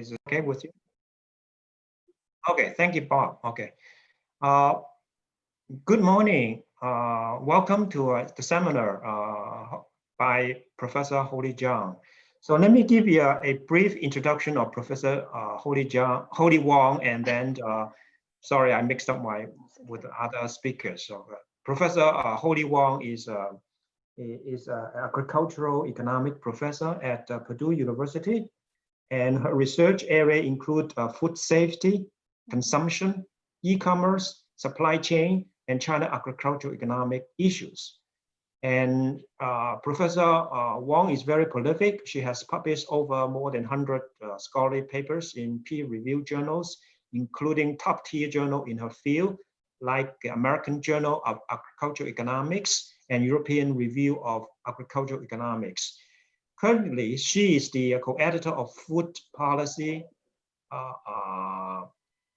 Is it okay with you? Okay, thank you, Bob. Okay. Uh, Good morning. Welcome to the seminar by Professor Holly Zhang. So let me give you a brief introduction of Professor Holly Wang, and then, sorry, I mixed up with other speakers. So Professor Holly Wang is an agricultural economic professor at Purdue University, and her research area include food safety, consumption, e-commerce, supply chain, and China agricultural economic issues. And Professor Wang is very prolific. She has published over more than 100 scholarly papers in peer-reviewed journals, including top-tier journal in her field, like the American Journal of Agricultural Economics and European Review of Agricultural Economics. Currently, she is the co-editor of Food Policy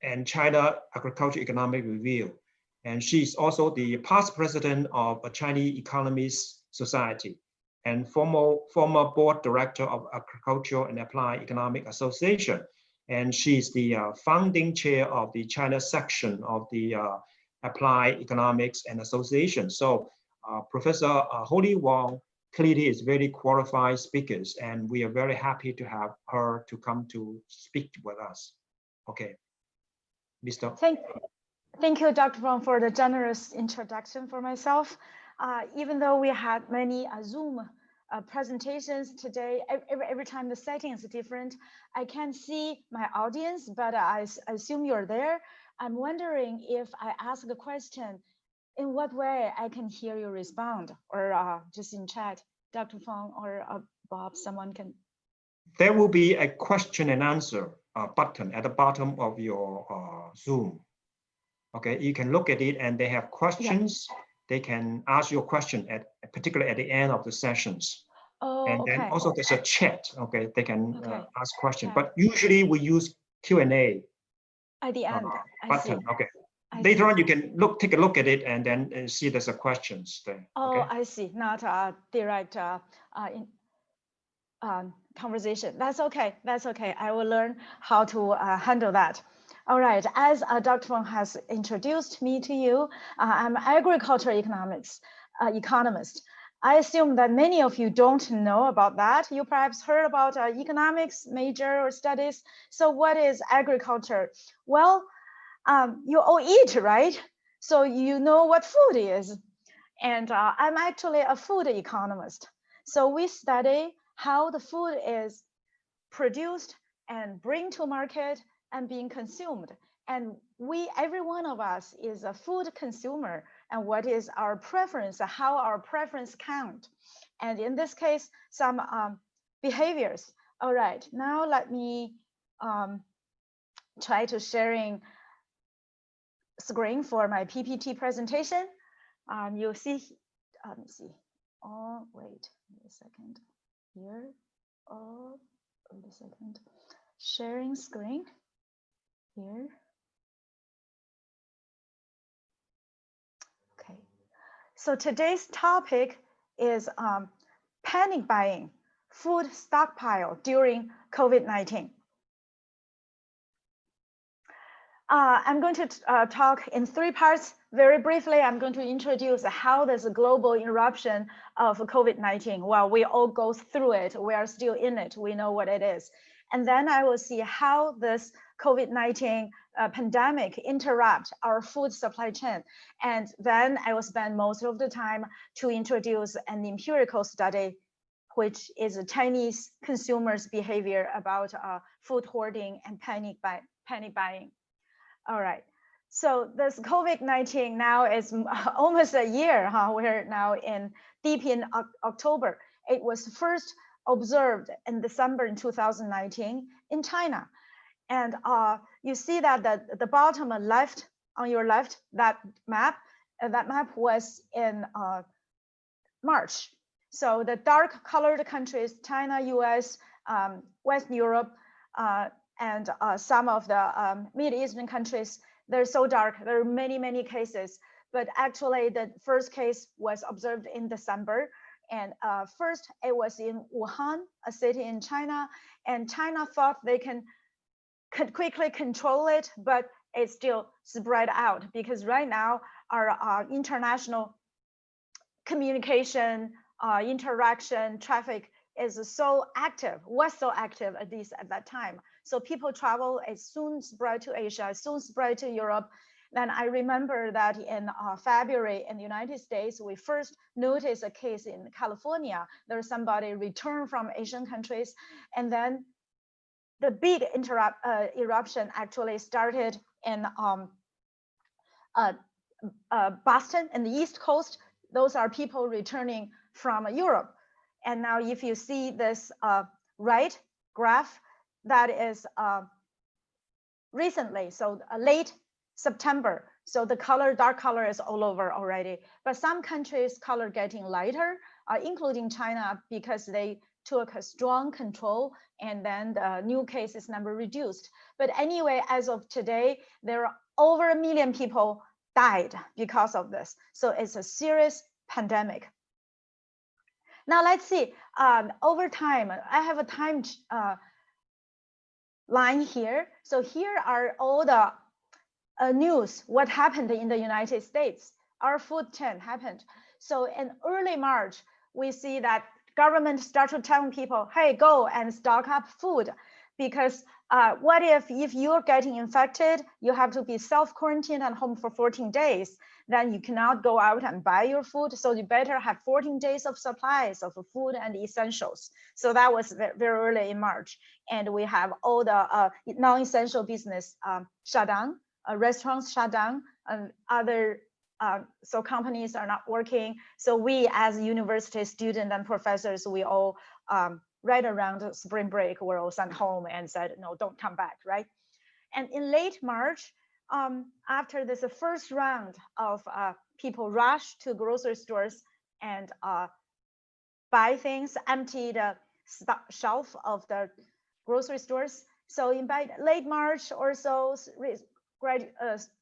and China Agricultural Economic Review. And she is also the past president of a Chinese Economists Society and former board director of Agricultural and Applied Economic Association. And she is the founding chair of the China section of the Applied Economics and Association. So Professor Holly Wang clearly is very qualified speakers, and we are very happy to have her to come to speak with us. Okay, Mr. Thank you, Dr. Fung, for the generous introduction for myself. Even though we had many Zoom presentations today, every time the setting is different, I can't see my audience, but I assume you're there. I'm wondering if I ask a question, in what way I can hear you respond, or just in chat, Dr. Fung or Bob, someone can. There will be a question and answer button at the bottom of your Zoom. Okay, you can look at it, and they have questions. Yeah. They can ask your question particularly at the end of the sessions. Oh, and okay. Then also there's a chat. Okay, they can ask questions, but usually we use Q&A at the end button. Okay. Later on, you can take a look at it and then see there's a questions there. Oh, okay? I see. Not direct conversation. That's okay. That's okay. I will learn how to handle that. All right. As Dr. Fung has introduced me to you, I'm an agricultural economist. I assume that many of you don't know about that. You perhaps heard about economics major or studies. So what is agriculture? Well, you all eat, right? So you know what food is. And I'm actually a food economist. So we study how the food is produced and bring to market and being consumed. And every one of us is a food consumer, and what is our preference, how our preference count. And in this case, some behaviors. All right, now let me try to sharing screen for my PPT presentation. You'll see, let me see. Oh, wait a second here. Oh, wait a second. Sharing screen here. Okay. So today's topic is panic buying, food stockpile during COVID-19. I'm going to talk in 3 parts. Very briefly, I'm going to introduce how this global eruption of COVID-19, while we all go through it, we are still in it, we know what it is. And then I will see how this COVID-19 pandemic interrupt our food supply chain. And then I will spend most of the time to introduce an empirical study, which is a Chinese consumers' behavior about food hoarding and panic buying. All right, so this COVID-19 now is almost a year, We're now deep in October. It was first observed in December in 2019 in China. And you see that the bottom left, on your left, that map was in March. So the dark colored countries, China, US, West Europe, and some of the Middle Eastern countries, they're so dark. There are many, many cases. But actually, the first case was observed in December. And first, it was in Wuhan, a city in China. And China thought they can could quickly control it, but it's still spread out because right now our international communication, interaction, traffic is so active, was so active at least at that time. So people travel, it soon spread to Asia, it soon spread to Europe. Then I remember that in February in the United States, we first noticed a case in California. There's somebody returned from Asian countries. And then the big eruption actually started in Boston in the East Coast. Those are people returning from Europe. And now if you see this right graph, that is recently, so late September. So the color, dark color is all over already. But some countries color getting lighter, including China, because they took a strong control and then the new cases number reduced. But anyway, as of today, there are over 1 million people died because of this. So it's a serious pandemic. Now let's see, over time, I have a time line here. So here are all the news, what happened in the United States. Our food chain happened. So in early March, we see that government started telling people, hey, go and stock up food, because what if you're getting infected, you have to be self-quarantined at home for 14 days, then you cannot go out and buy your food. So you better have 14 days of supplies of food and essentials. So that was very early in March. And we have all the non-essential business shut down, restaurants shut down, and other so companies are not working. So we as university students and professors, we all right around spring break, we're all sent home and said, no, don't come back, right? And in late March, after this first round of people rush to grocery stores and buy things, empty the shelf of the grocery stores. So in by late March or so,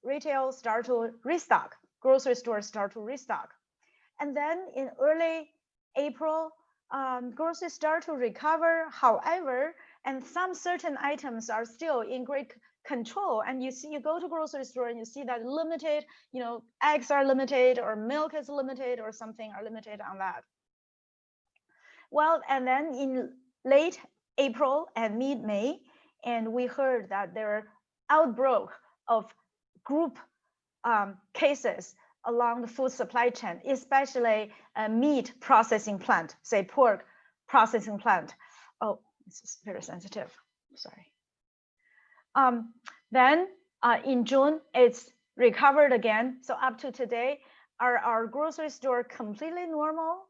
retail start to restock, grocery stores start to restock. And then in early April, groceries start to recover. However, and some certain items are still in great control. And you see, you go to grocery store and you see that limited, eggs are limited or milk is limited or something are limited on that. Well, and then in late April and mid-May, and we heard that there are outbreak of group cases along the food supply chain, especially a meat processing plant, say pork processing plant. Oh, this is very sensitive, sorry. Then in June, it's recovered again. So up to today, our grocery store completely normal?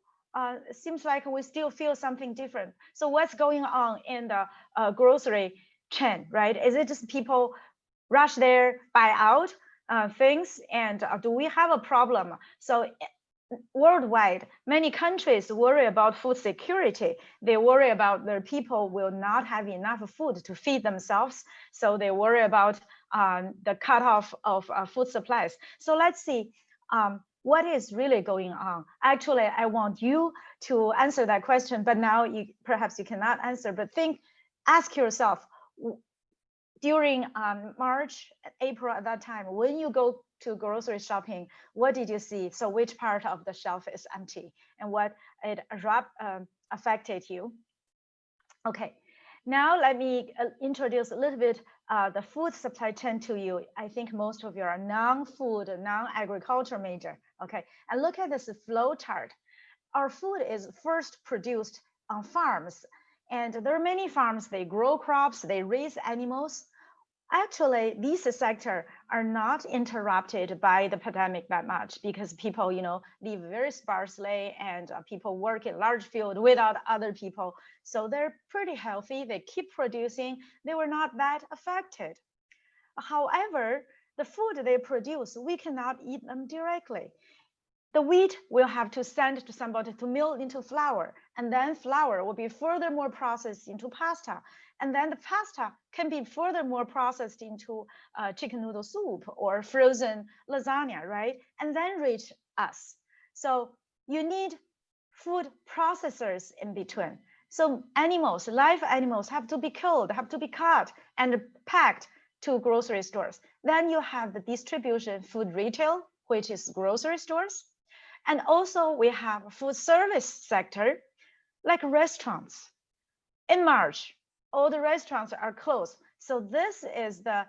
It seems like we still feel something different. So what's going on in the grocery chain, right? Is it just people rush there, buy out things, and do we have a problem? So worldwide, many countries worry about food security. They worry about their people will not have enough food to feed themselves. So they worry about the cutoff of food supplies. So let's see what is really going on. Actually, I want you to answer that question, but now perhaps you cannot answer, but ask yourself, during March, April at that time, when you go to grocery shopping, what did you see? So which part of the shelf is empty and what it affected you? Okay, now let me introduce a little bit the food supply chain to you. I think most of you are non-food, non-agriculture major. Okay, and look at this flow chart. Our food is first produced on farms, and there are many farms, they grow crops, they raise animals. Actually, these sectors are not interrupted by the pandemic that much because people, live very sparsely and people work in large field without other people. So they're pretty healthy. They keep producing. They were not that affected. However, the food they produce, we cannot eat them directly. The wheat will have to send to somebody to mill into flour, and then flour will be furthermore processed into pasta. And then the pasta can be furthermore processed into chicken noodle soup or frozen lasagna, right? And then reach us. So you need food processors in between. So animals, live animals have to be killed, have to be cut and packed to grocery stores. Then you have the distribution food retail, which is grocery stores. And also we have food service sector, like restaurants. In March, all the restaurants are closed. So this is the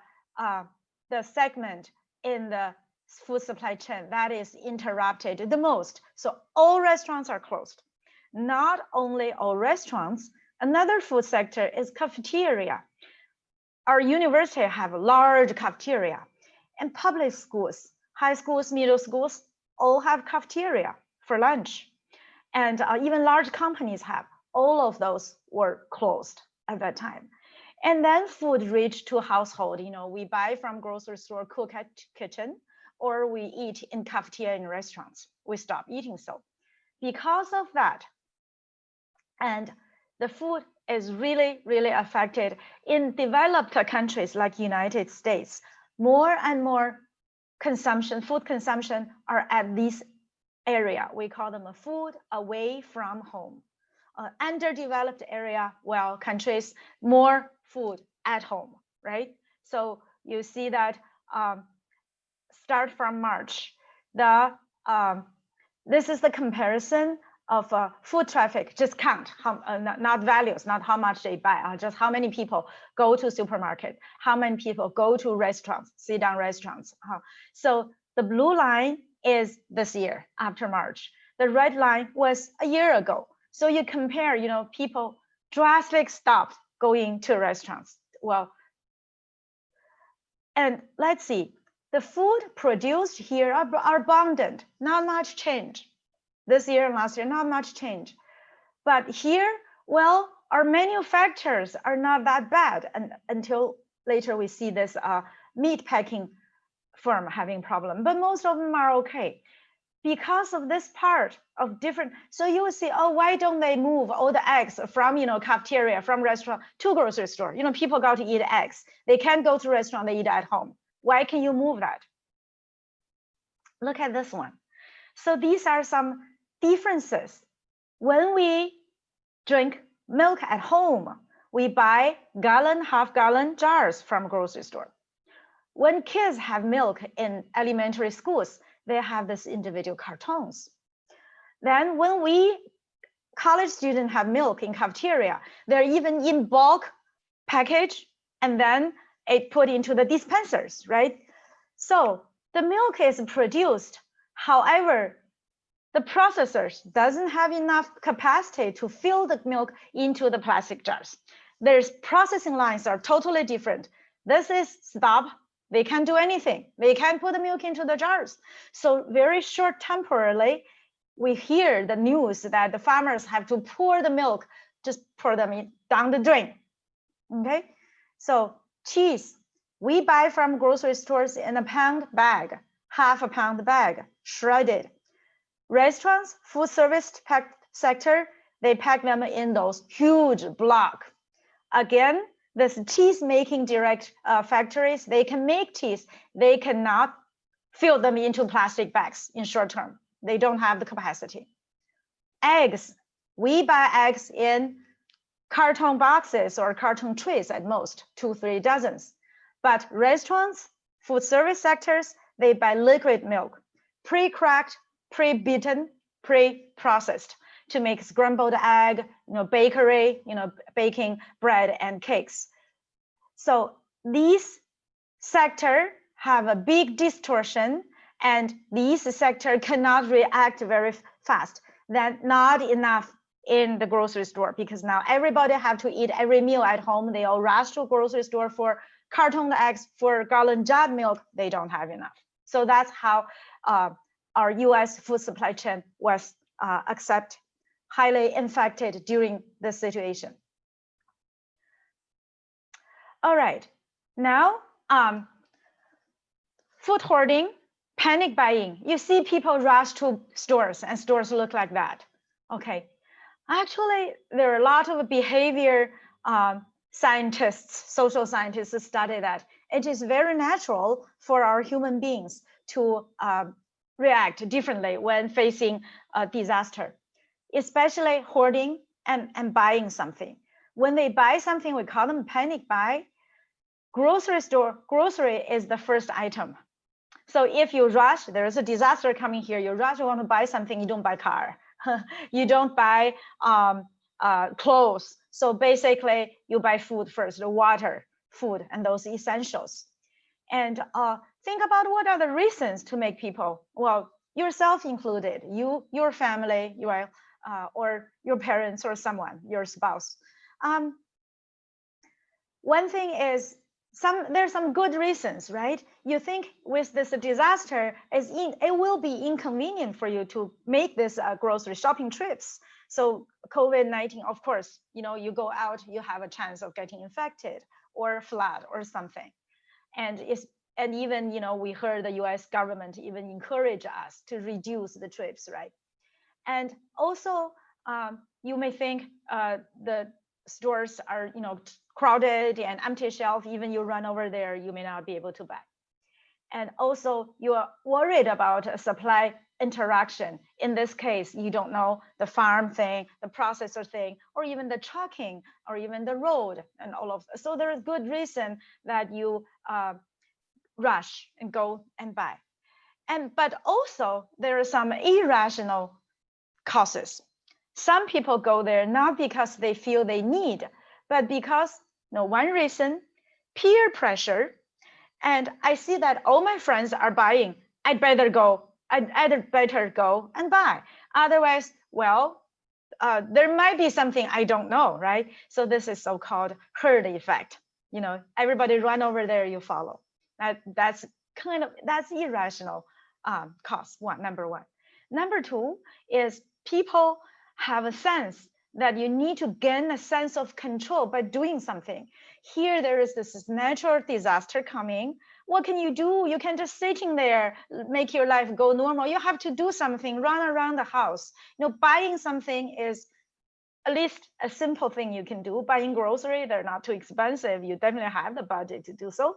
segment in the food supply chain that is interrupted the most. So all restaurants are closed. Not only all restaurants, another food sector is cafeteria. Our university have a large cafeteria, and public schools, high schools, middle schools, all have cafeteria for lunch. And even large companies have. All of those were closed at that time. And then food reached to household. You know, we buy from grocery store, cook at kitchen, or we eat in cafeteria in restaurants. We stop eating so. Because of that, and the food is really, really affected in developed countries like United States. More and more consumption, food consumption are at this area. We call them a food away from home. Underdeveloped area, well, countries, more food at home, right? So you see that start from March, this is the comparison of food traffic, just count, not values, not how much they buy, just how many people go to supermarket, how many people go to restaurants, sit-down restaurants. So the blue line is this year after March. The red line was a year ago. So you compare, you know, people drastically stopped going to restaurants. Well, and let's see, the food produced here are abundant, not much change. This year and last year, not much change. But here, well, our manufacturers are not that bad, and until later we see this meat packing firm having problem, but most of them are okay. Because of this part of different, so you will see, oh, why don't they move all the eggs from, you know, cafeteria, from restaurant to grocery store? You know, people got to eat eggs. They can't go to restaurant, they eat at home. Why can you move that? Look at this one. So these are some differences. When we drink milk at home, we buy gallon, half-gallon jars from grocery store. When kids have milk in elementary schools, they have this individual cartons. Then when we college students have milk in cafeteria, they're even in bulk package, and then it put into the dispensers, right? So the milk is produced. However, the processors doesn't have enough capacity to fill the milk into the plastic jars. Their processing lines are totally different. This is stop. They can't do anything. They can't put the milk into the jars. So very short temporarily, we hear the news that the farmers have to pour the milk, just pour them down the drain. Okay, so cheese, we buy from grocery stores in a pound bag, half a pound bag, shredded. Restaurants, food service sector, they pack them in those huge block. Again, this cheese making direct factories, they can make cheese. They cannot fill them into plastic bags in short term. They don't have the capacity. Eggs, we buy eggs in carton boxes or carton trays at most, 2-3 dozens. But restaurants, food service sectors, they buy liquid milk, pre-cracked, pre-beaten, pre-processed to make scrambled egg, you know, bakery, you know, baking bread and cakes. So these sector have a big distortion, and these sector cannot react very fast. That's not enough in the grocery store, because now everybody have to eat every meal at home. They all rush to grocery store for carton eggs, for gallon jar milk. They don't have enough. So that's how our US food supply chain was highly infected during this situation. All right, now food hoarding, panic buying. You see people rush to stores, and stores look like that. Okay, actually, there are a lot of behavior scientists, social scientists study that it is very natural for our human beings to react differently when facing a disaster, especially hoarding and buying something. When they buy something, we call them panic buy. Grocery is the first item. So if you rush, there is a disaster coming here, you rush, you want to buy something, you don't buy car. You don't buy clothes. So basically you buy food first, the water, food, and those essentials. And think about what are the reasons to make people, well, yourself included, your family, or your parents or someone, your spouse. One thing is, there's some good reasons, right? You think with this disaster, it will be inconvenient for you to make this grocery shopping trips. So COVID-19, of course, you go out, you have a chance of getting infected or flood or something. And even, we heard the US government even encourage us to reduce the trips, right? And also, you may think the stores are, crowded and empty shelf, even you run over there, you may not be able to buy. And also you are worried about a supply interaction. In this case, you don't know the farm thing, the processor thing, or even the trucking, or even the road and all of that. So there is good reason that you rush and go and buy. But also there are some irrational causes. Some people go there not because they feel they need, but because one reason, peer pressure. And I see that all my friends are buying, I'd better go and buy. Otherwise, well, there might be something I don't know, right? So this is so-called herd effect. Everybody run over there, you follow. That's irrational cause, number one. Number two is people have a sense that you need to gain a sense of control by doing something. Here, there is this natural disaster coming. What can you do? You can just sitting there, make your life go normal. You have to do something, run around the house. Buying something is at least a simple thing you can do. Buying grocery, they're not too expensive. You definitely have the budget to do so.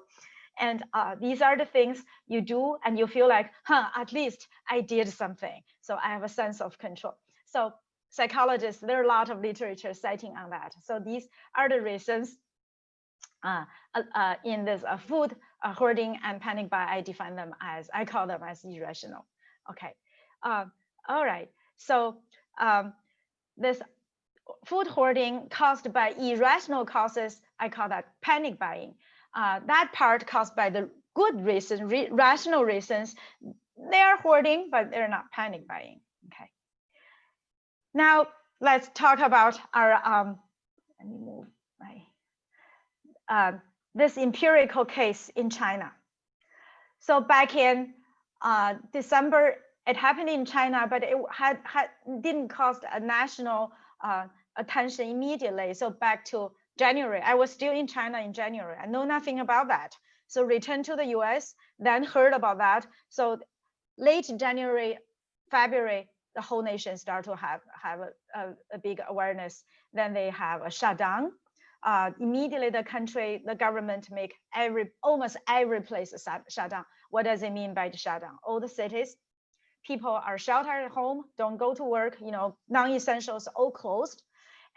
And these are the things you do, and you feel like, at least I did something. So I have a sense of control. So psychologists, there are a lot of literature citing on that. So these are the reasons in this food hoarding and panic buy. I call them as irrational. Okay. All right. So this food hoarding caused by irrational causes, I call that panic buying. That part caused by the good reasons, rational reasons, they are hoarding, but they're not panic buying. Okay. Now let's talk about our let me move this empirical case in China. So back in December, it happened in China, but it didn't cause a national attention immediately. So back to January, I was still in China in January. I know nothing about that. So returned to the US, then heard about that. So late January, February, the whole nation started to have a big awareness. Then they have a shutdown. Immediately the government make almost every place a shutdown. What does it mean by the shutdown? All the cities, people are sheltered at home, don't go to work, non-essentials all closed,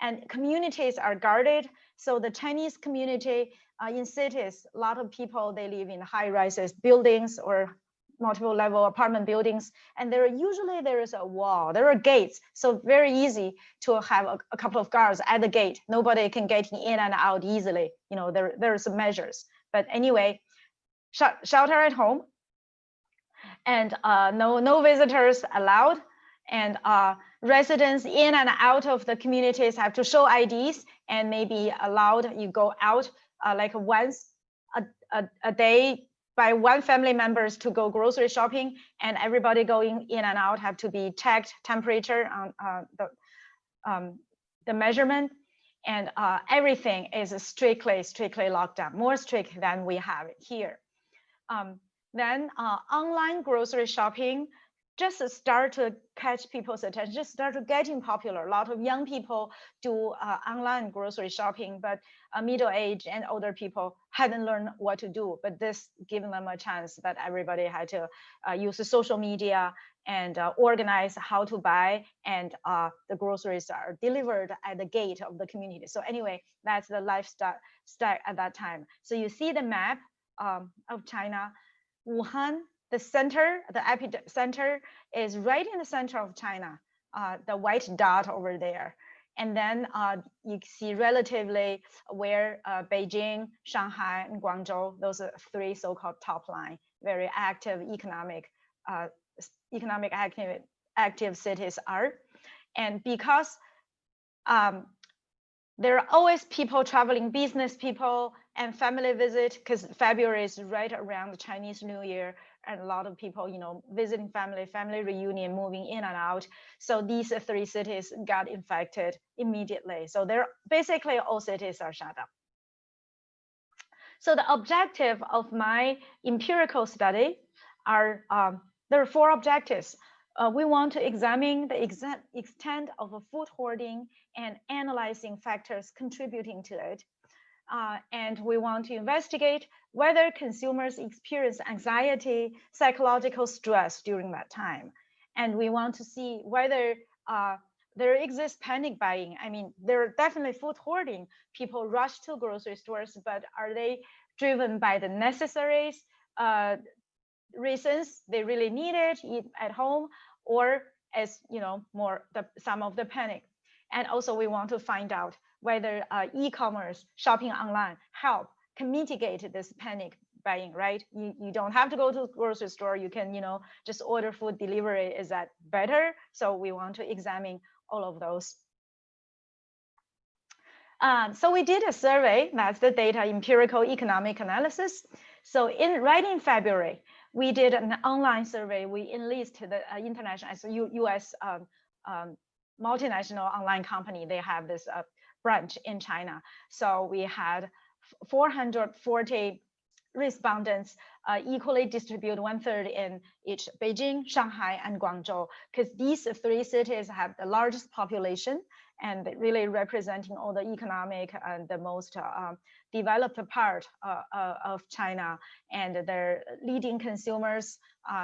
and communities are guarded. So the Chinese community in cities, a lot of people, they live in high-rises buildings or multiple level apartment buildings, and there is a wall, there are gates, so very easy to have a couple of guards at the gate. Nobody can get in and out easily. There are some measures, but anyway, shelter at home, and no visitors allowed, and residents in and out of the communities have to show IDs and maybe allowed you go out like once a day by one family members to go grocery shopping, and everybody going in and out have to be checked temperature on the measurement, and everything is strictly locked down, more strict than we have here. Then online grocery shopping just start to catch people's attention, just start to getting popular. A lot of young people do online grocery shopping, but middle-aged and older people hadn't learned what to do. But this given them a chance that everybody had to use the social media and organize how to buy, and the groceries are delivered at the gate of the community. So anyway, that's the lifestyle at that time. So you see the map of China. Wuhan, the center, the epicenter is right in the center of China, the white dot over there. And then you see relatively where Beijing, Shanghai, and Guangzhou, those are three so-called top line, very active economic active cities are. And because there are always people traveling, business people and family visit, because February is right around the Chinese New Year, and a lot of people, visiting family reunion, moving in and out. So these three cities got infected immediately. So they're basically all cities are shut down. So the objective of my empirical study are, there are four objectives. We want to examine the extent of food hoarding and analyzing factors contributing to it. And we want to investigate whether consumers experience anxiety, psychological stress during that time. And we want to see whether there exists panic buying. I mean, there are definitely food hoarding. People rush to grocery stores, but are they driven by the necessaries reasons they really need it, eat at home, or as more some of the panic? And also we want to find out whether e-commerce, shopping online can mitigate this panic buying, right? You don't have to go to the grocery store. You can, just order food delivery. Is that better? So we want to examine all of those. So we did a survey. That's the data empirical economic analysis. So right in February, we did an online survey. We enlisted the international, US multinational online company. They have this branch in China. So we had 440 respondents equally distributed, 1/3 in each Beijing, Shanghai, and Guangzhou, because these three cities have the largest population and really representing all the economic and the most developed part of China, and their leading consumers,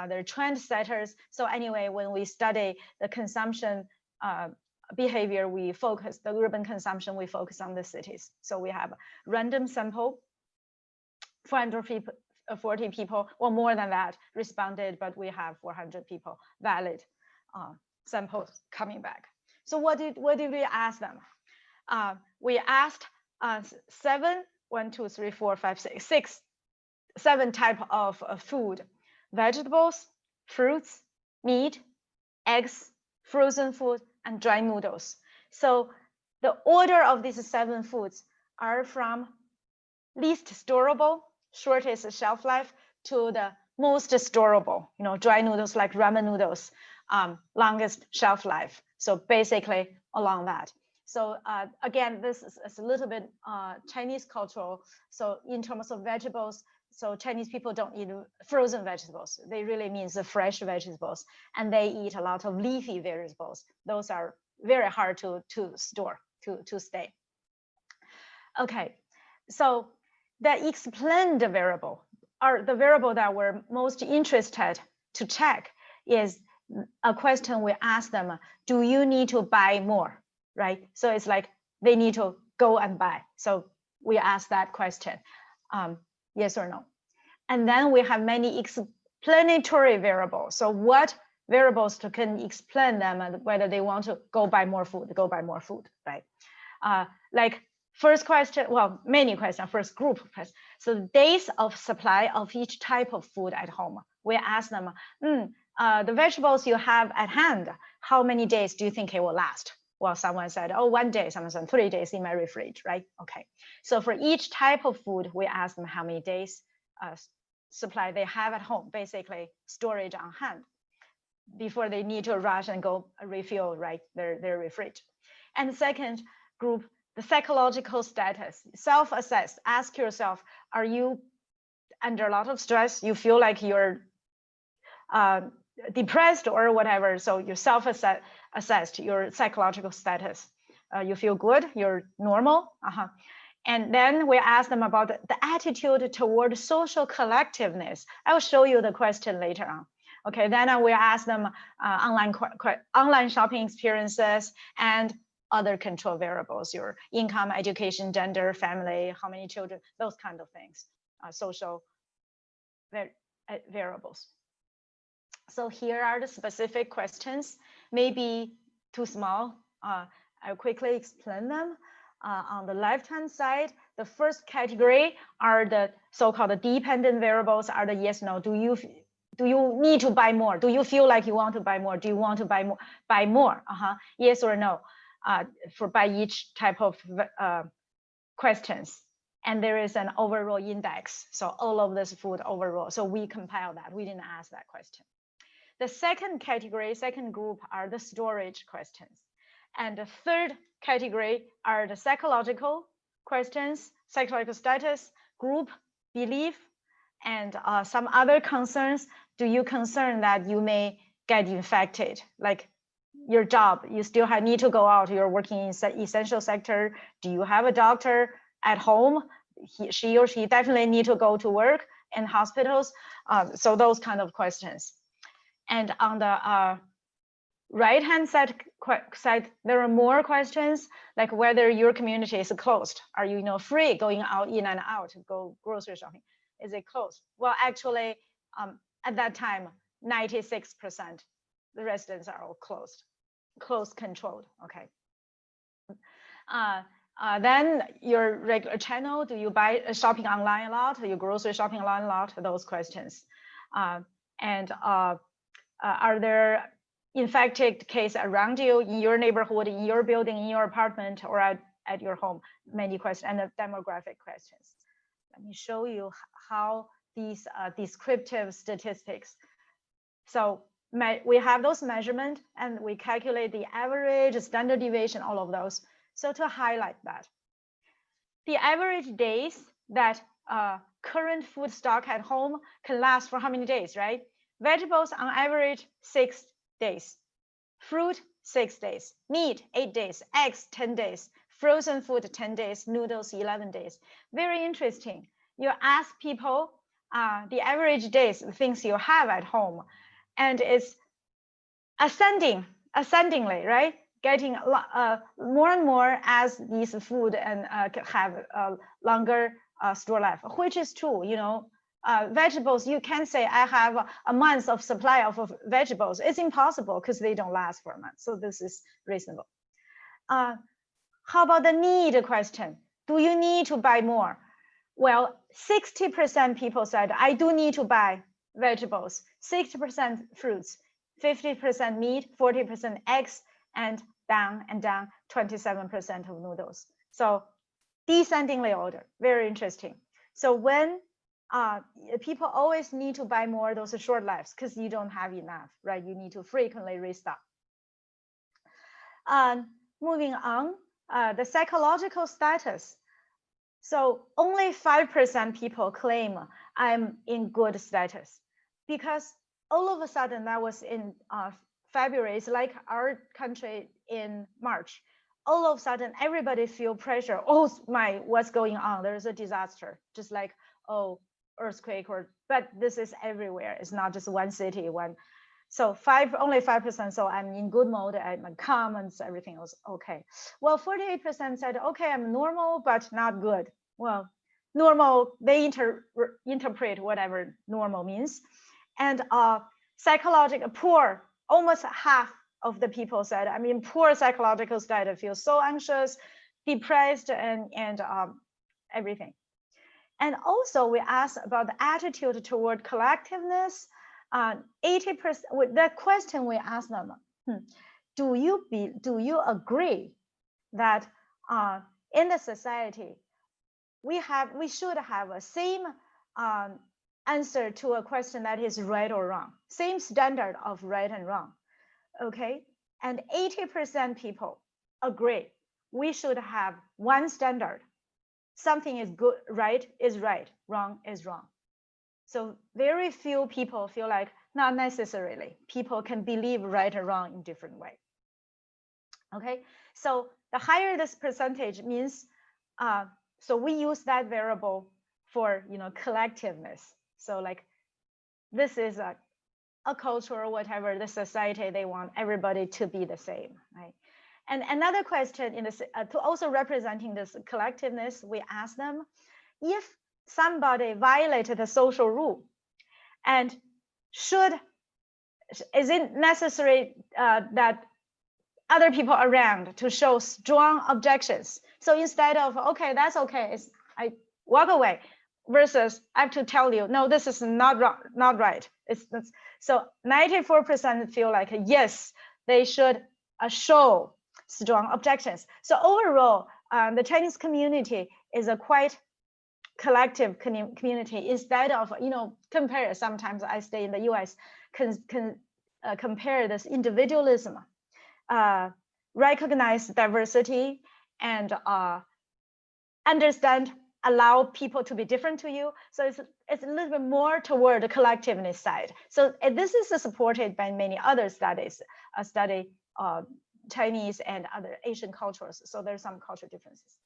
their trendsetters. So anyway, when we study the consumption behavior, the urban consumption, we focus on the cities. So we have a random sample, 440 people, or more than that, responded, but we have 400 people valid samples coming back. So what did we ask them? We asked 7 type of food: vegetables, fruits, meat, eggs, frozen food, and dry noodles. So the order of these 7 foods are from least storable, shortest shelf life, to the most storable, dry noodles like ramen noodles, longest shelf life. So basically along that. So again, this is a little bit Chinese cultural. So in terms of vegetables, so Chinese people don't eat frozen vegetables. They really mean the fresh vegetables, and they eat a lot of leafy vegetables. Those are very hard to store, to stay. Okay, so the explained variable, or the variable that we're most interested to check, is a question we ask them: do you need to buy more, right? So it's like they need to go and buy. So we ask that question, yes or no. And then we have many explanatory variables. So what variables can explain them and whether they want to go buy more food, right? Like first question, well, many questions, first group of questions. So the days of supply of each type of food at home. We ask them, the vegetables you have at hand, how many days do you think it will last? Well, someone said, 1 day, someone said 3 days in my fridge, right? Okay. So for each type of food, we ask them how many days supply they have at home, basically storage on hand, before they need to rush and go refill, right, their fridge. And the second group, the psychological status, self-assess, ask yourself, are you under a lot of stress? You feel like you're depressed or whatever. So you self-assessed your psychological status. You feel good, you're normal. And then we ask them about the attitude toward social collectiveness. I will show you the question later on. Okay, then we ask them online shopping experiences and other control variables, your income, education, gender, family, how many children, those kind of things, social variables. So here are the specific questions, maybe too small. I'll quickly explain them. On the left-hand side, the first category are the so-called dependent variables, are the yes, no. Do you need to buy more? Do you feel like you want to buy more? Do you want to buy more? Buy more? Yes or no? By each type of questions. And there is an overall index. So all of this food overall. So we compile that. We didn't ask that question. The second category, second group are the storage questions. And the third category are the psychological questions, psychological status, group, belief, and some other concerns. Do you concern that you may get infected? Like your job, you still need to go out, you're working in essential sector. Do you have a doctor at home? She or she definitely need to go to work in hospitals. So those kind of questions. And on the right-hand side, there are more questions, like whether your community is closed. Are you free going out, in and out, go grocery shopping? Is it closed? Well, actually, at that time, 96% the residents are all closed controlled. Okay. Then your regular channel, do you buy shopping online a lot? Are you grocery shopping online a lot? Those questions. And are there infected case around you in your neighborhood, in your building, in your apartment, or at your home? Many questions, and the demographic questions. Let me show you how these descriptive statistics. So we have those measurements and we calculate the average, standard deviation, all of those. So to highlight that, the average days that current food stock at home can last for how many days, right? Vegetables on average 6 days, fruit 6 days, meat 8 days, eggs 10 days, frozen food 10 days, noodles 11 days. Very interesting. You ask people the average days, things you have at home, and it's ascendingly, right? Getting more and more as these food and have longer store life, which is true. Vegetables, you can say I have a month of supply of vegetables. It's impossible because they don't last for a month. So this is reasonable. How about the need question? Do you need to buy more? Well, 60% people said I do need to buy vegetables, 60% fruits, 50% meat, 40% eggs, and down, 27% of noodles. So descendingly order, very interesting. So when people always need to buy more, those are short lives because you don't have enough, right? You need to frequently restock. Moving on, the psychological status. So only 5% people claim I'm in good status, because all of a sudden that was in February. It's like our country in March. All of a sudden, everybody feel pressure. Oh my, what's going on? There's a disaster, just like, oh, earthquake, but this is everywhere. It's not just one city, one. So only 5%. So I'm in good mode. I'm calm and everything was okay. Well, 48% said, okay, I'm normal, but not good. Well, normal, they interpret whatever normal means. And psychological poor, almost half of the people said, I mean, poor psychological state, I feel so anxious, depressed, and everything. And also we asked about the attitude toward collectiveness. 80%, the question we asked them, do you agree that in the society, we should have a same answer to a question that is right or wrong, same standard of right and wrong, okay? And 80% people agree we should have one standard. Something is good, right is right, wrong is wrong. So very few people feel like not necessarily. People can believe right or wrong in different way. Okay, so the higher this percentage means, so we use that variable for collectiveness. So like this is a culture or whatever, the society, they want everybody to be the same, right? And another question in this, to also representing this collectiveness, we ask them, if somebody violated a social rule, and is it necessary that other people around to show strong objections? So instead of, okay, that's okay, I walk away, versus I have to tell you, no, this is not right. So 94% feel like yes, they should show strong objections. So overall, the Chinese community is a quite collective community. Instead of compare, sometimes I stay in the US, compare this individualism, recognize diversity, and understand, allow people to be different to you. So it's a little bit more toward the collectiveness side. So this is supported by many other studies, study Chinese and other Asian cultures. So there's some cultural differences.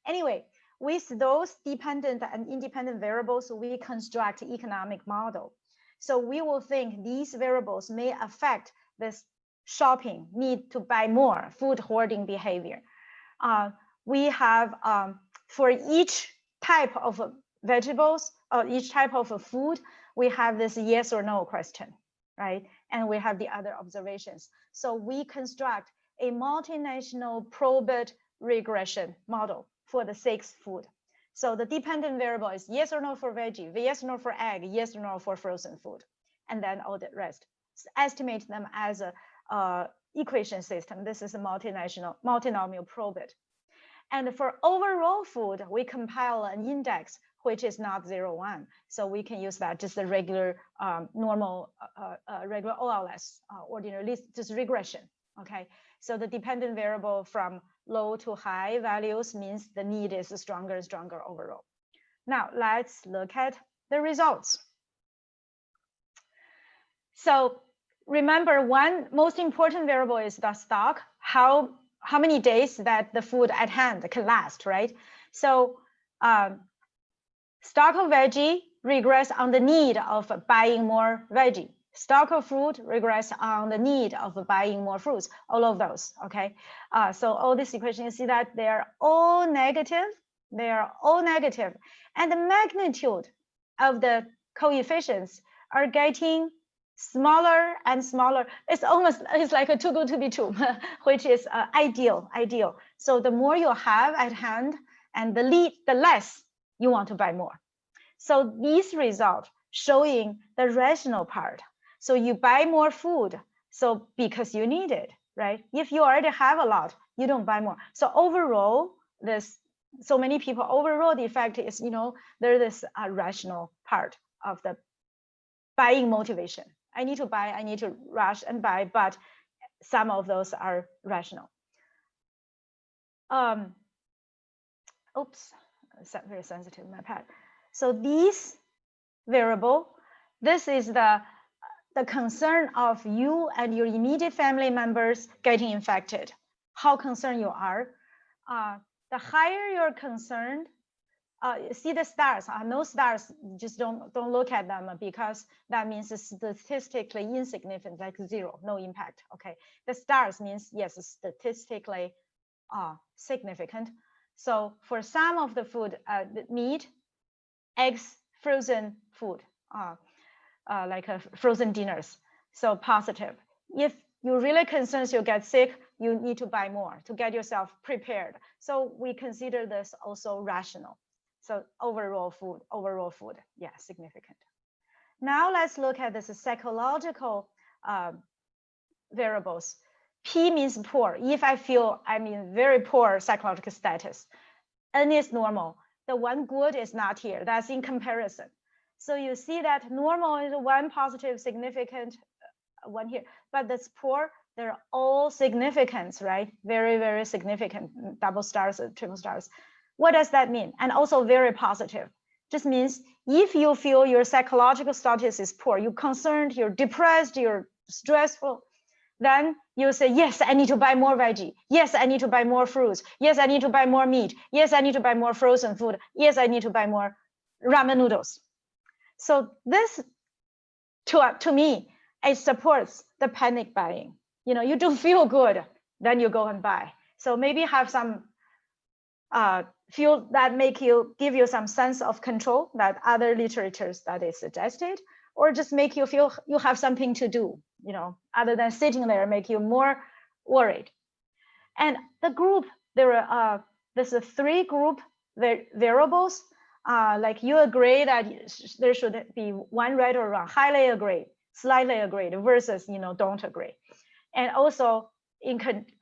Anyway, with those dependent and independent variables, we construct economic model. So we will think these variables may affect this shopping need to buy more, food hoarding behavior. We have for each type of vegetables or each type of food, we have this yes or no question, right? And we have the other observations. So we construct a multinational probed regression model for the 6th food. So the dependent variable is yes or no for veggie, yes or no for egg, yes or no for frozen food, and then all the rest. So estimate them as a equation system. This is a multinomial probed. And for overall food, we compile an index which is not 0, 1. So we can use that, just the regular normal, regular OLS, ordinary list, just regression, okay? So the dependent variable from low to high values means the need is stronger and stronger overall. Now let's look at the results. So remember, one most important variable is the stock, how many days that the food at hand can last, right? So stock of veggie regress on the need of buying more veggie. Stock of fruit regress on the need of buying more fruits, all of those, okay? So all these equations, you see that they're all negative. They are all negative. And the magnitude of the coefficients are getting smaller and smaller. It's like a too good to be true, which is ideal. So the more you have at hand and the less you want to buy more. So these results showing the rational part. So you buy more food, so because you need it, right? If you already have a lot, you don't buy more. So overall, so many people, overall the effect is, there's this rational part of the buying motivation. I need to buy, I need to rush and buy, but some of those are rational. Oops, very sensitive, my pad. So these variable, this is the concern of you and your immediate family members getting infected. How concerned you are. The higher you're concerned, see the stars, no stars, just don't look at them, because that means it's statistically insignificant, like 0, no impact, okay? The stars means, yes, statistically significant. So for some of the food, meat, eggs, frozen food, like frozen dinners, so positive. If you're really concerned you'll get sick, you need to buy more to get yourself prepared. So we consider this also rational. So overall food, yeah, significant. Now let's look at this psychological variables. P means poor. If I feel I'm in very poor psychological status, N is normal. The one good is not here. That's in comparison. So you see that normal is one positive, significant, one here. But this poor, they're all significant, right? Very, very significant. Double stars, triple stars. What does that mean? And also very positive. just means if you feel your psychological status is poor, you're concerned, you're depressed, you're stressful, then you say, yes, I need to buy more veggie. Yes, I need to buy more fruits. Yes, I need to buy more meat. Yes, I need to buy more frozen food. Yes, I need to buy more ramen noodles. So this, to me, it supports the panic buying. You don't feel good, then you go and buy. So maybe have some feel that give you some sense of control that other literature studies suggested, or just make you feel you have something to do, other than sitting there, make you more worried. And the group, there's a 3 group variables. Like you agree that there should be one right or wrong, highly agree, slightly agreed, versus don't agree. And also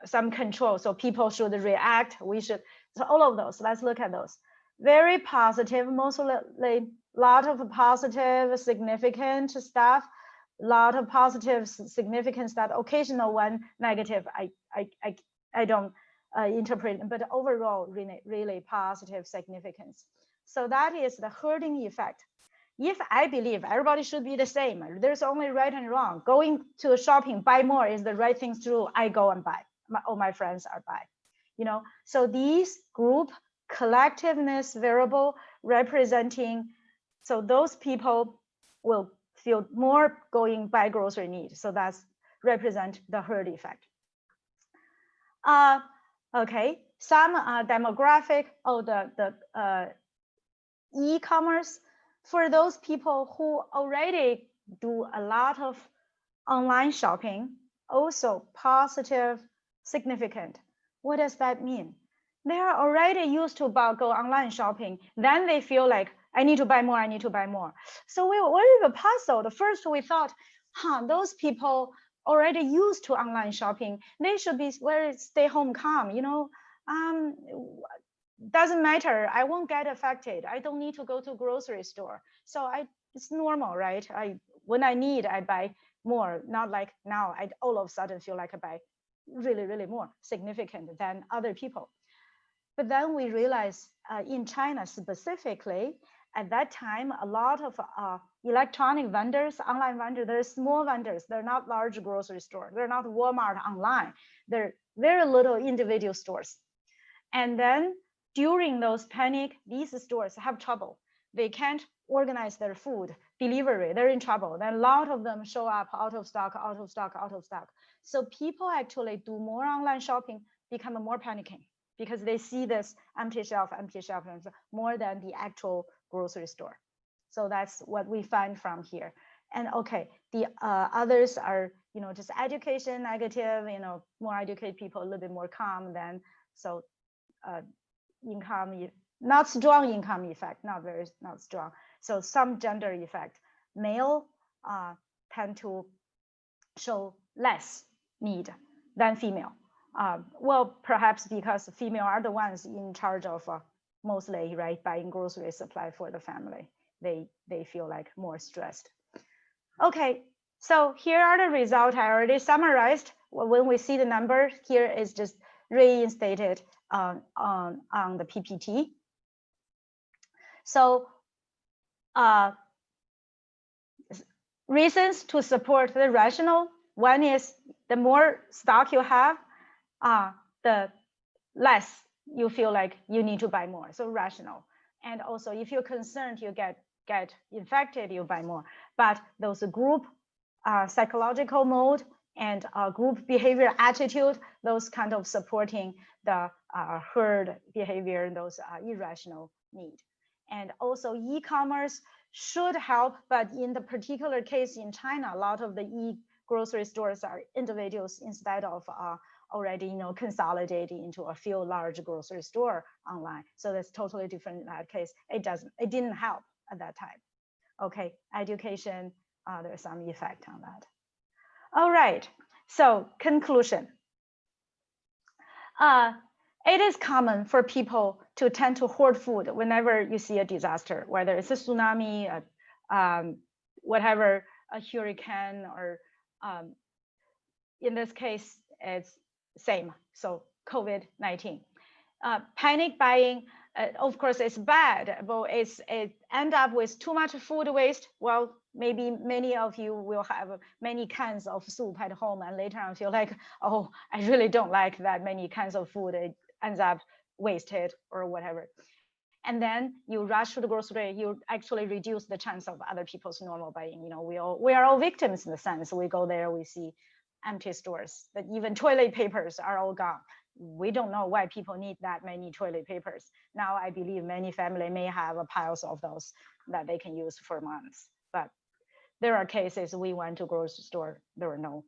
some control, so people should react, we should. So all of those, let's look at those. Very positive, mostly lot of positive, significant stuff, lot of positive, significant stuff. Occasional one negative, I don't interpret, but overall really positive significance. So that is the herding effect. If I believe everybody should be the same, there's only right and wrong. Going to shopping, buy more is the right thing to do. I go and buy. All my friends are buy. So these group collectiveness variable representing, so those people will feel more going by grocery need. So that's represent the herd effect. Okay, some demographic, the e-commerce, for those people who already do a lot of online shopping, also positive, significant. What does that mean? They are already used to go online shopping. Then they feel like, I need to buy more, I need to buy more. So we were puzzled. First we thought, those people already used to online shopping, they should be very stay home calm, doesn't matter, I won't get affected, I don't need to go to grocery store, so it's normal, right? When I need, I buy more, not like now I all of a sudden feel like I buy really more significant than other people. But then we realized in China specifically, at that time, a lot of electronic vendors, online vendors, they're small vendors, they're not large grocery stores, they're not Walmart online, they're very little individual stores. And then during those panic, these stores have trouble. They can't organize their food delivery, they're in trouble. Then a lot of them show up out of stock. So people actually do more online shopping, become more panicking, because they see this empty shelf more than the actual grocery store. So that's what we find from here. And okay, the others are, just education negative, more educated people, a little bit more calm than, so income, not strong income effect, not strong. So some gender effect, male tend to show less need than female. Well, perhaps because female are the ones in charge of mostly, right, buying grocery supply for the family. They feel like more stressed. Okay, so here are the results I already summarized. When we see the number here is just reinstated on the PPT. So reasons to support the rational. One is the more stock you have, the less you feel like you need to buy more. So rational. And also if you're concerned you get infected, you buy more. But those group psychological mode and group behavior attitude, those kind of supporting the herd behavior, those irrational need. And also e-commerce should help, but in the particular case in China, a lot of the e-grocery stores are individuals instead of already consolidating into a few large grocery store online. So that's totally different in that case. It didn't help at that time. Okay, education, there's some effect on that. All right, so conclusion. It is common for people to tend to hoard food whenever you see a disaster, whether it's a tsunami, whatever, a hurricane, or in this case, it's same. So COVID-19. Panic buying of course, it's bad, but it end up with too much food waste. Well, maybe many of you will have many cans of soup at home, and later on feel like, oh, I really don't like that many cans of food. It ends up wasted or whatever. And then you rush to the grocery, you actually reduce the chance of other people's normal buying. We are all victims in the sense. We go there, we see empty stores, that even toilet papers are all gone. We don't know why people need that many toilet papers. Now I believe many family may have piles of those that they can use for months. But there are cases we went to grocery store, there were no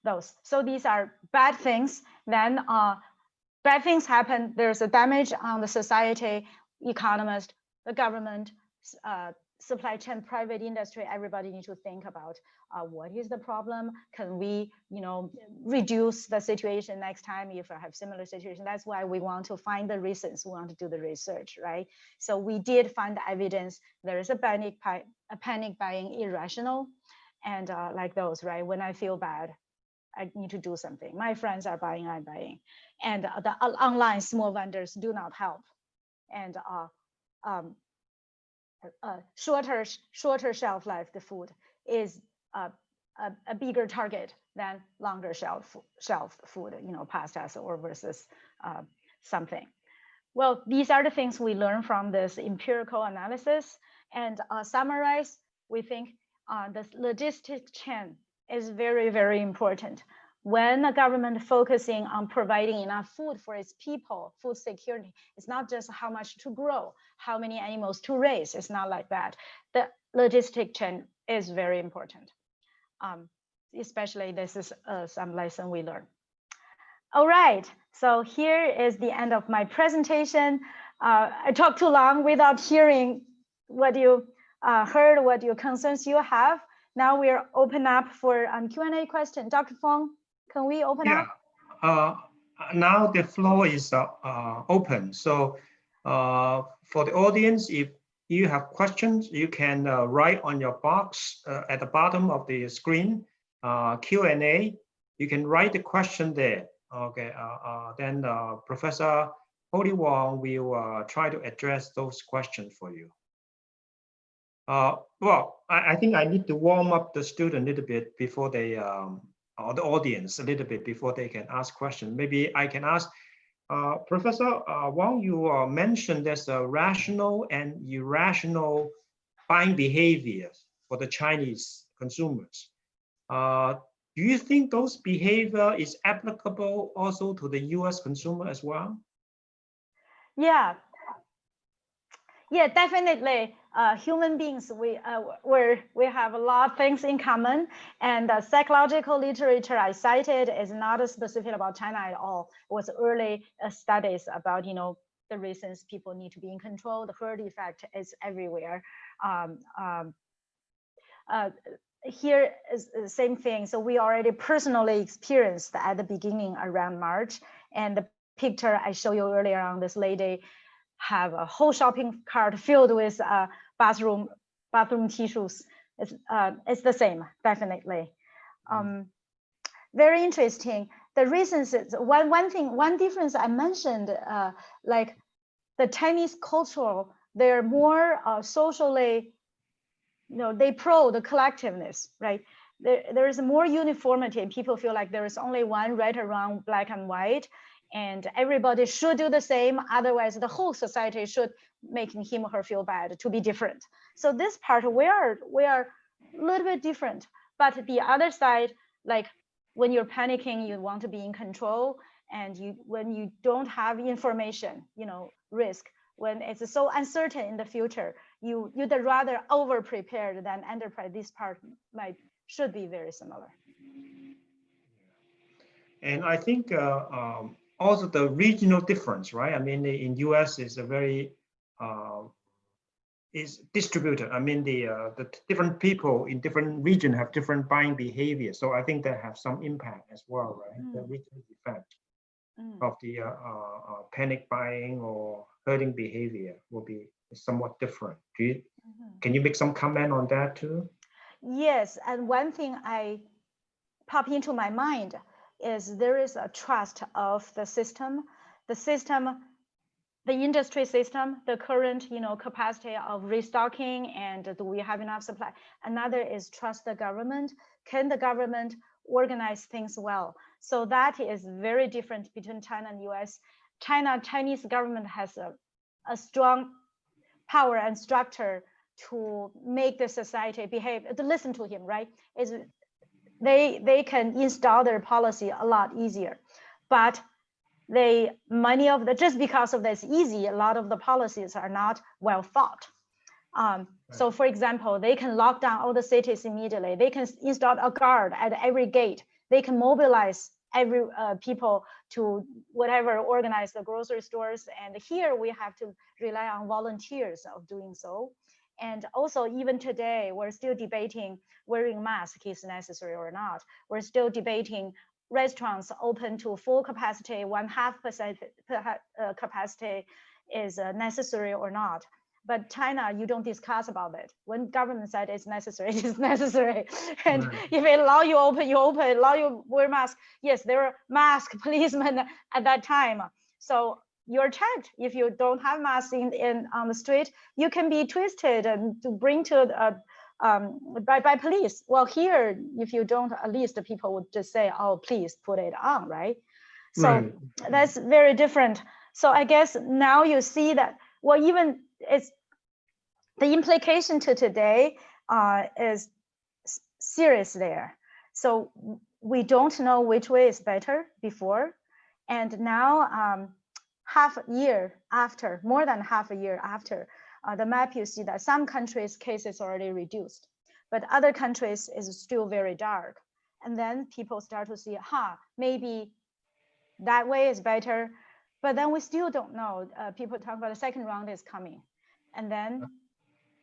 those. So these are bad things. Then bad things happen. There's a damage on the society, economist, the government, supply chain, private industry. Everybody need to think about what is the problem. Can we, reduce the situation next time if I have similar situation? That's why we want to find the reasons. We want to do the research, right? So we did find the evidence. There is a panic buying irrational, and like those, right? When I feel bad, I need to do something. My friends are buying, I'm buying. And the online small vendors do not help. And shorter shelf life, the food is a bigger target than longer shelf food, pastas or versus something. Well, these are the things we learn from this empirical analysis. And summarize, we think the logistic chain is very, very important. When a government focusing on providing enough food for its people, food security, it's not just how much to grow, how many animals to raise. It's not like that. The logistic chain is very important. Especially this is some lesson we learned. All right, so here is the end of my presentation. I talked too long without hearing what you heard, what your concerns you have. Now we're open up for Q&A question. Dr. Fung, can we open up? Now the floor is open. So for the audience, if you have questions, you can write on your box at the bottom of the screen, Q&A. You can write the question there. Okay, then Professor Wang will try to address those questions for you. Well, I think I need to warm up the student a little bit before they, or the audience a little bit before they can ask questions. Maybe I can ask Professor Wang, you mentioned there's a rational and irrational buying behaviors for the Chinese consumers. Do you think those behavior is applicable also to the US consumer as well? Yeah, definitely. Human beings, we have a lot of things in common, and the psychological literature I cited is not specific about China at all. It was early studies about the reasons people need to be in control. The herd effect is everywhere. Here is the same thing. So we already personally experienced at the beginning around March, and the picture I showed you earlier on, this lady have a whole shopping cart filled with bathroom tissues. It's the same, definitely. Very interesting. The reasons is one difference I mentioned, like the Chinese cultural, they're more socially, they pro the collectiveness, right? There is more uniformity, and people feel like there is only one right or wrong, black and white, and everybody should do the same. Otherwise, the whole society should making him or her feel bad to be different. So this part we are a little bit different. But the other side, like when you're panicking, you want to be in control, and when you don't have information, risk. When it's so uncertain in the future, you'd rather over prepared than under prepared. This part should be very similar. And I think also the regional difference, right? I mean, in US is a very is distributed. I mean, the different people in different region have different buying behavior. So I think that have some impact as well, right? The regional effect of the panic buying or herding behavior will be somewhat different. Can you make some comment on that too? Yes, and one thing I pop into my mind is there is a trust of the system. The system the industry system, the current, capacity of restocking, and do we have enough supply? Another is trust the government. Can the government organize things well? So that is very different between China and US. Chinese government has a strong power and structure to make the society behave, to listen to him, right? Is they can install their policy a lot easier, but just because of this easy, a lot of the policies are not well thought. So for example, they can lock down all the cities immediately. They can install a guard at every gate. They can mobilize every people to whatever, organize the grocery stores. And here we have to rely on volunteers of doing so. And also, even today, we're still debating wearing mask is necessary or not. We're still debating restaurants open to full capacity, 1/2% capacity is necessary or not. But China, you don't discuss about it. When government said it's necessary, it is necessary. And if it allow you open, you open. Allow you wear mask. Yes, there are mask policemen at that time. So you're checked. If you don't have mask on the street, you can be twisted and to bring to by police. Well, here, if you don't, at least the people would just say, "Oh, please put it on," right? So that's very different. So I guess now you see that. Well, even it's the implication to today is serious there. So we don't know which way is better before, and now half a year after, more than half a year after, the map, you see that some countries cases already reduced, but other countries is still very dark. And then people start to see, maybe that way is better, but then we still don't know. People talk about the second round is coming, and then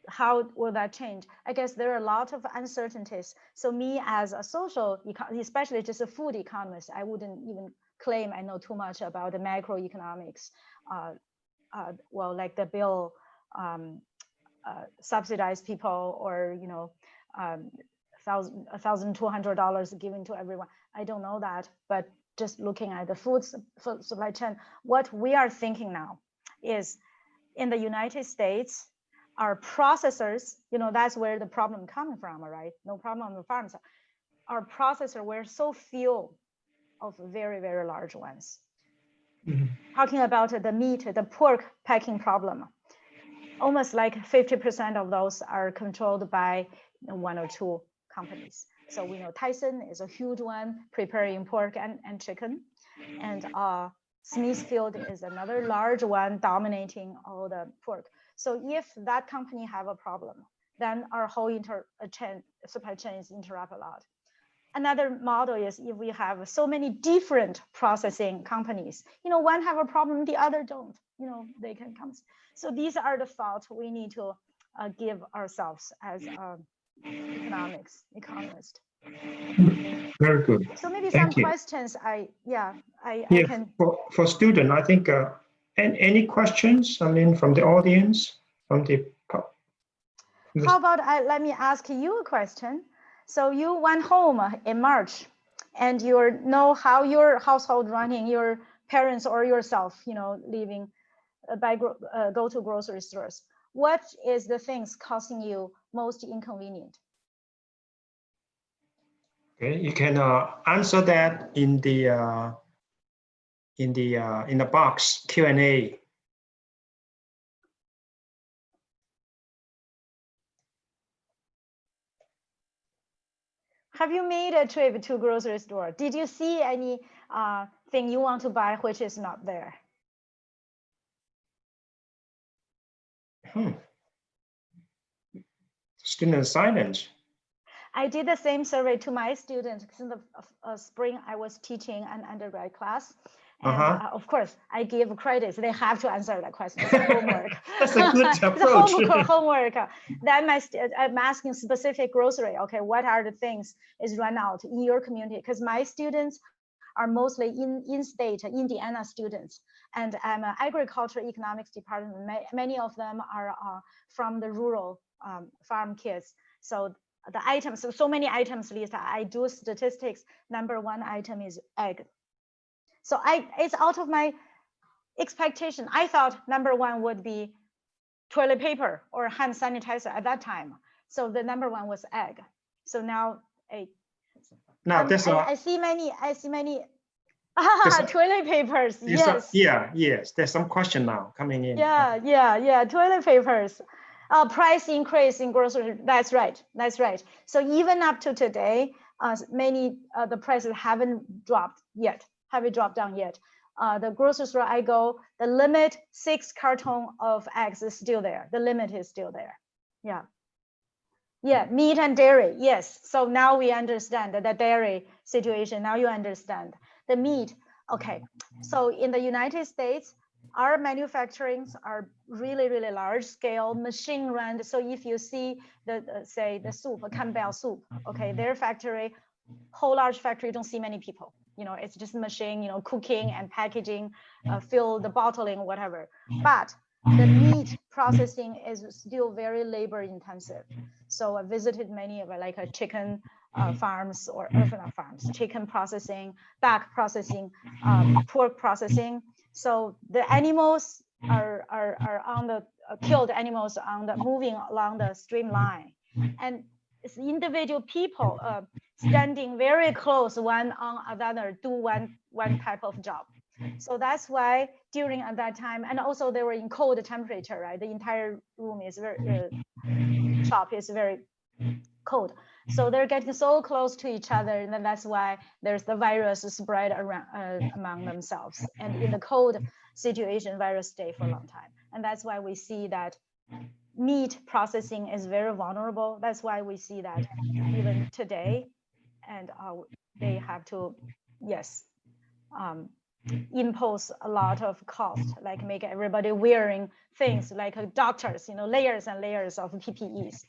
how will that change? I guess there are a lot of uncertainties. So me as a social, especially just a food economist, I wouldn't even claim I know too much about the macroeconomics. Well, like the bill subsidize people, or $1,200 given to everyone. I don't know that, but just looking at the food supply chain, what we are thinking now is in the United States, our processors, that's where the problem coming from, right? No problem on the farms. Our processor, we're so few of very, very large ones. Talking about the meat, the pork packing problem, almost like 50% of those are controlled by one or two companies. So we know Tyson is a huge one, preparing pork and chicken. And Smithfield is another large one, dominating all the pork. So if that company have a problem, then our whole supply chain is interrupt a lot. Another model is if we have so many different processing companies, one have a problem, the other don't, they can come. So these are the thoughts we need to give ourselves as economists. Very good. So maybe Thank some you. questions I can. For student, I think, any questions, from the audience, from the. How about let me ask you a question. So you went home in March, and you know how your household running, your parents or yourself, leaving go to grocery stores. What is the things causing you most inconvenient? Okay, you can answer that in the box Q&A. Have you made a trip to grocery store? Did you see any thing you want to buy which is not there? Student silence. I did the same survey to my students in the spring. I was teaching an undergrad class. And of course, I give credits. They have to answer that question. It's homework. That's a good approach. homework. Then I'm asking specific grocery. Okay, what are the things is run out in your community? Because my students are mostly in-state Indiana students, and I'm an agriculture economics department. Many of them are from the rural farm kids. So the items, so many items list. I do statistics. Number one item is egg. So it's out of my expectation, I thought number one would be toilet paper or hand sanitizer at that time. So the number one was egg. So now I see many toilet papers. Yes. Yes. There's some question now coming in. Yeah. Toilet papers. Price increase in grocery. That's right. So even up to today, the prices haven't dropped down yet. The grocery store I go, the limit 6 carton of eggs is still there. The limit is still there. Yeah, meat and dairy. Yes. So now we understand the dairy situation. Now you understand the meat. Okay. So in the United States, our manufacturings are really, really large scale, machine run. So if you see say the soup, Campbell soup, okay, their factory, whole large factory, don't see many people. It's just a machine, cooking and packaging, fill the bottling, whatever. But the meat processing is still very labor intensive. So I visited many of chicken farms or not farms, chicken processing, duck processing, pork processing. So the animals are on the killed animals on the moving along the streamline, and it's individual people standing very close one on another, do one type of job. So that's why during at that time, and also they were in cold temperature, right? The entire room is shop is very cold. So they're getting so close to each other, and then that's why there's the virus spread around among themselves. And in the cold situation, virus stay for a long time. And that's why we see that meat processing is very vulnerable. That's why we see that even today, and they have to, impose a lot of cost, like make everybody wearing things like doctors, layers and layers of PPEs.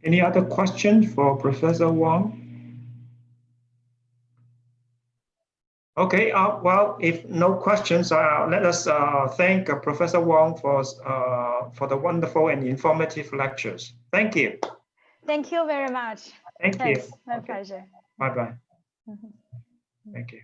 Any other questions for Professor Wang? Okay, well, if no questions, let us thank Professor Wang for the wonderful and informative lectures. Thank you. Thank you very much. Thanks. My pleasure. Bye-bye. Thank you.